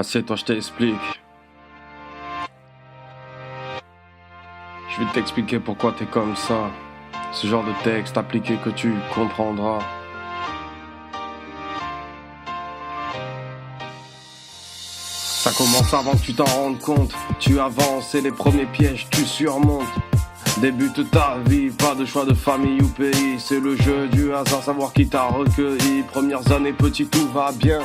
Assieds-toi, je t'explique. Je vais t'expliquer pourquoi t'es comme ça. Ce genre de texte appliqué que tu comprendras. Ça commence avant que tu t'en rendes compte. Tu avances et les premiers pièges tu surmontes. Débute ta vie, pas de choix de famille ou pays. C'est le jeu du hasard, savoir qui t'a recueilli. Premières années petit, tout va bien.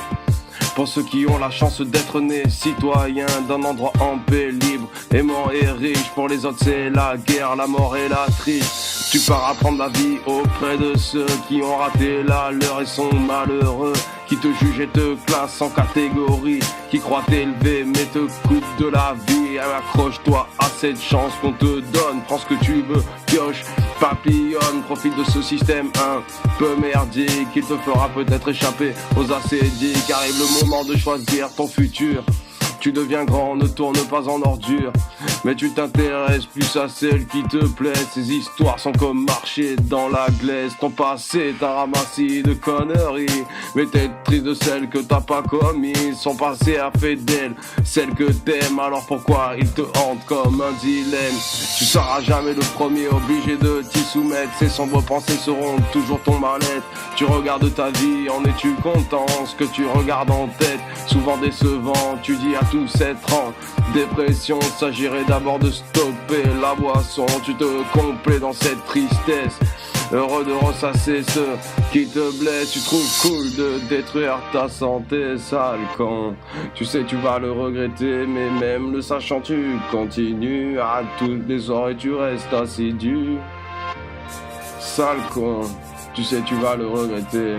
Pour ceux qui ont la chance d'être nés citoyens d'un endroit en paix, libre, aimant et riche. Pour les autres c'est la guerre, la mort et la triche. Tu pars apprendre la vie auprès de ceux qui ont raté la leur et sont malheureux, qui te jugent et te classent en catégorie, qui croient t'élever mais te coupent de la vie. Accroche-toi à cette chance qu'on te donne, prends ce que tu veux, pioche, papillonne, profite de ce système un peu merdique, il te fera peut-être échapper aux ascédiques. Arrive le moment de choisir ton futur. Tu deviens grand, ne tourne pas en ordure, mais tu t'intéresses plus à celle qui te plaît. Ces histoires sont comme marcher dans la glaise. Ton passé est un ramassis de conneries, mais t'es triste de celles que t'as pas commises. Son passé a fait d'elle celle que t'aimes, alors pourquoi il te hante comme un dilemme? Tu seras jamais le premier obligé de t'y soumettre. Ces sombres pensées seront toujours ton mal-être. Tu regardes ta vie, en es-tu content? Ce que tu regardes en tête, souvent décevant. Tu dis à tous être en dépression, s'agirait d'abord de stopper la boisson. Tu te complais dans cette tristesse, heureux de ressasser ceux qui te blessent. Tu trouves cool de détruire ta santé, sale con. Tu sais tu vas le regretter, mais même le sachant tu continues. À toutes les oreilles tu restes assidu, sale con. Tu sais tu vas le regretter,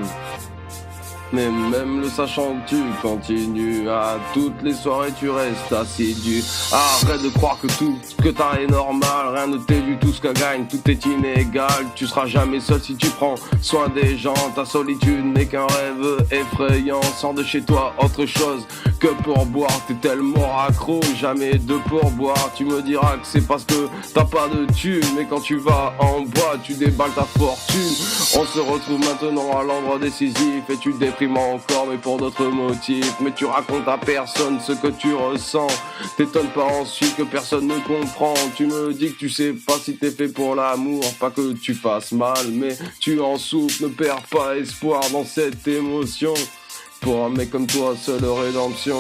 mais même le sachant tu continues. À toutes les soirées tu restes assidu. Arrête de croire que tout ce que t'as est normal. Rien ne t'est du tout ce que gagne, tout est inégal. Tu seras jamais seul si tu prends soin des gens. Ta solitude n'est qu'un rêve effrayant. Sors de chez toi autre chose que pour boire. T'es tellement accro, jamais de pourboire. Tu me diras que c'est parce que t'as pas de thune, mais quand tu vas en boîte tu déballes ta fortune. On se retrouve maintenant à l'endroit décisif et tu déprimes encore, mais pour d'autres motifs. Mais tu racontes à personne ce que tu ressens. T'étonnes pas ensuite que personne ne comprend. Tu me dis que tu sais pas si t'es fait pour l'amour, pas que tu fasses mal, mais tu en souffres. Ne perds pas espoir dans cette émotion. Pour un mec comme toi, seule rédemption.